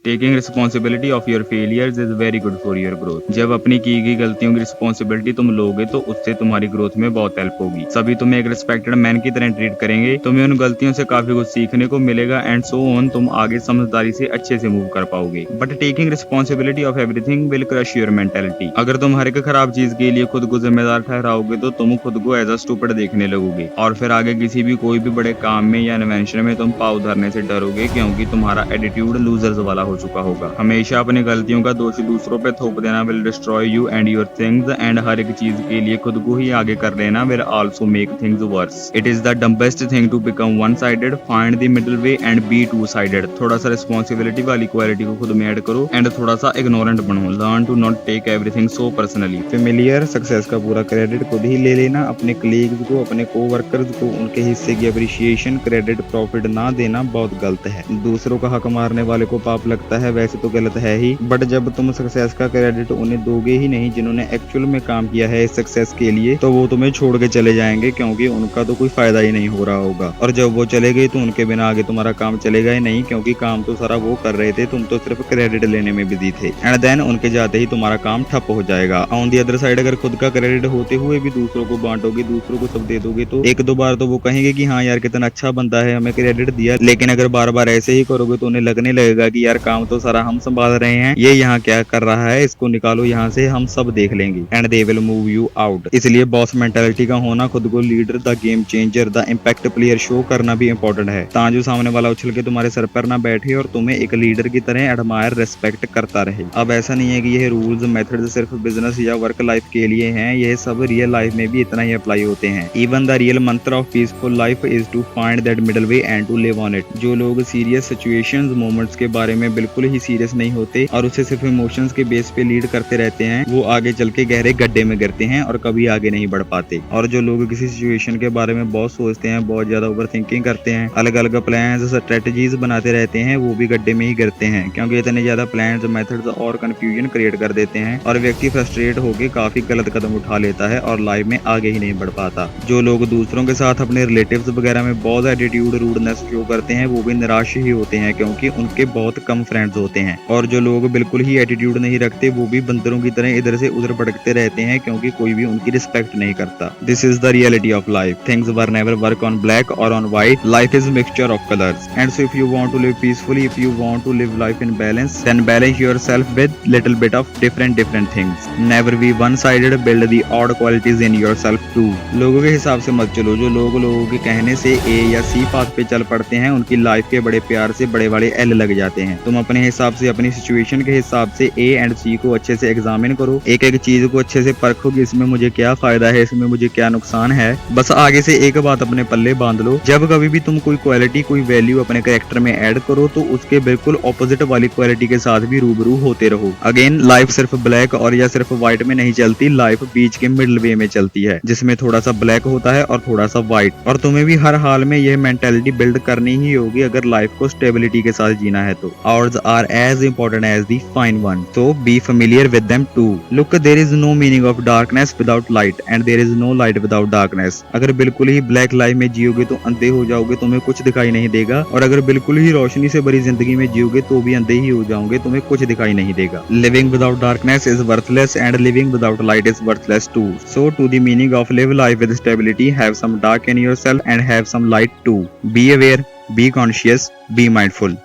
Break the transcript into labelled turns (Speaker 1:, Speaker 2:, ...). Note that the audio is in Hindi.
Speaker 1: Taking responsibility of your failures is very good for your growth. जब अपनी की गई गलतियों की रिस्पॉन्सिबिलिटी तुम लोगे तो उससे तुम्हारी ग्रोथ में बहुत हेल्प होगी। सभी तुम्हें एक रिस्पेक्टेड मैन की तरह ट्रीट करेंगे, तुम्हें उन गलतियों से काफी कुछ सीखने को मिलेगा एंड सो ऑन। तुम आगे समझदारी से अच्छे से मूव कर पाओगे। But taking responsibility of everything will crush your mentality. अगर तुम हर एक खराब चीज के लिए खुद को जिम्मेदार ठहराओगे तो तुम खुद को एज अ स्टूपिड देखने लगोगे और फिर आगे किसी भी कोई भी बड़े काम में या इन्वेंशन में तुम पाँव धरने से डरोगे, क्योंकि तुम्हारा एटीट्यूड लूजर्स वाला हो चुका होगा। हमेशा अपनी गलतियों का दोष दूसरों पे थोप देना will destroy you and your things, and हर एक चीज के लिए खुद को ही आगे कर लेना will also make things worse. It is the dumbest thing to become one sided, find the middle way and be two sided. थोड़ा सा रिस्पॉन्सिबिलिटी वाली क्वालिटी को खुद में ऐड करो एंड थोड़ा सा इग्नोरेंट बनो। Learn to not take everything so personally. Familiar success का पूरा क्रेडिट खुद ही ले लेना। अपने कलीग्स को, अपने कोवर्कर्स को उनके हिस्से की अप्रिशिएशन, क्रेडिट, प्रॉफिट ना देना बहुत गलत है। दूसरों का हक मारने वाले को पाप लगता है, वैसे तो गलत है ही, बट जब तुम सक्सेस का क्रेडिट उन्हें दोगे ही नहीं जिन्होंने एक्चुअल में काम किया है इस सक्सेस के लिए, तो वो तुम्हें छोड़ के चले जाएंगे, क्योंकि उनका तो कोई फायदा ही नहीं हो रहा होगा। और जब वो चले गए तो उनके बिना आगे तुम्हारा काम चलेगा ही नहीं, क्योंकि काम तो सारा वो कर रहे थे, तुम तो सिर्फ क्रेडिट लेने में बिजी थे। एंड देन उनके जाते ही तुम्हारा काम ठप हो जाएगा। ऑन दी अदर साइड, अगर खुद का क्रेडिट होते हुए भी दूसरों को बांटोगे, दूसरों को सब दे दोगे, तो एक दो बार तो वो कहेंगे कि हाँ यार कितना अच्छा बंदा है, हमें क्रेडिट दिया। लेकिन अगर बार बार ऐसे ही करोगे तो उन्हें लगने लगेगा कि यार काम तो सारा हम संभाल रहे हैं, ये यहाँ क्या कर रहा है, इसको निकालो यहाँ से, हम सब देख लेंगे। And they will move you out. इसलिए बॉस मेंटालिटी का होना, खुद को leader, the game changer, the impact player show करना भी इंपॉर्टेंट है, ताकि सामने वाला उछल के तुम्हारे सर पर ना बैठे और तुम्हें एक लीडर की तरह एडमायर, रेस्पेक्ट करता रहे। अब ऐसा नहीं है कि यह रूल्स मेथड्स सिर्फ बिजनेस या वर्क लाइफ के लिए हैं, यह सब रियल लाइफ में भी इतना ही अप्लाई होते हैं। Even the real mantra of peaceful life is to find that middle way and to live on it. जो लोग सीरियस सिचुएशंस, मोमेंट्स के बारे में बिल्कुल ही सीरियस नहीं होते और उसे सिर्फ इमोशंस के बेस पे लीड करते रहते हैं, वो आगे चल के गहरे गड्ढे में गिरते हैं और कभी आगे नहीं बढ़ पाते। और जो लोग किसी सिचुएशन के बारे में बहुत सोचते हैं, बहुत ज्यादा ओवर थिंकिंग करते हैं, अलग अलग प्लान्स, स्ट्रेटजीज बनाते रहते हैं, वो भी गड्ढे में ही गिरते हैं, क्योंकि इतने ज्यादा प्लान्स, मेथड्स और कंफ्यूजन क्रिएट कर देते हैं और व्यक्ति फ्रस्ट्रेट होकर काफी गलत कदम उठा लेता है और लाइफ में आगे ही नहीं बढ़ पाता। जो लोग दूसरों के साथ, अपने रिलेटिव्स वगैरह में बहुत एटीट्यूड, रूडनेस शो करते हैं, वो भी निराश ही होते हैं, क्योंकि उनके बहुत कम फ्रेंड्स होते हैं। और जो लोग बिल्कुल ही एटीट्यूड नहीं रखते, वो भी बंदरों की तरह इधर से उधर भटकते रहते हैं, क्योंकि कोई भी उनकी रिस्पेक्ट नहीं करता। This is the reality of life. Things were never work on black और on white. Life is mixture of colours. And so if you want to live peacefully, if you want to live life in balance, then balance yourself with little bit of different things. Never be one sided, build the odd qualities in yourself too. लोगों के हिसाब से मत चलो। जो लोगों के कहने से ए या सी पाथ पे चल पड़ते हैं, उनकी लाइफ के बड़े प्यार से बड़े वाले एल लग जाते हैं। तुम अपने हिसाब से, अपनी सिचुएशन के हिसाब से ए एंड सी को अच्छे से एग्जामिन करो, एक एक चीज को अच्छे से परखो कि इसमें मुझे क्या फायदा है, इसमें मुझे क्या नुकसान है। बस आगे से एक बात अपने पल्ले बांध लो, जब कभी भी तुम कोई क्वालिटी, कोई वैल्यू अपने कैरेक्टर में ऐड करो, तो उसके बिल्कुल ऑपोजिट वाली क्वालिटी के साथ भी रूबरू होते रहो। अगेन, लाइफ सिर्फ ब्लैक और या सिर्फ व्हाइट में नहीं चलती, लाइफ बीच के मिडिल वे में चलती है, जिसमें थोड़ा सा ब्लैक होता है और थोड़ा सा व्हाइट। और तुम्हें भी हर हाल में यह मेंटालिटी बिल्ड करनी ही होगी अगर लाइफ को स्टेबिलिटी के साथ जीना है तो। Ours are as important as the fine one, so be familiar with them too. Look, there is no meaning of darkness without light, and there is no light without darkness. अगर बिल्कुल ही ब्लैक लाइफ में जियोगे तो अंधे हो जाओगे, तुम्हें कुछ दिखाई नहीं देगा, और अगर बिल्कुल ही रोशनी से भरी जिंदगी में जियोगे तो भी अंधे ही हो जाओगे, तुम्हें कुछ दिखाई नहीं देगा। Living without darkness is worthless, and living without light is worthless too. So to the meaning of live life with stability, have some dark in yourself and have some light too. Be aware, be conscious, be mindful.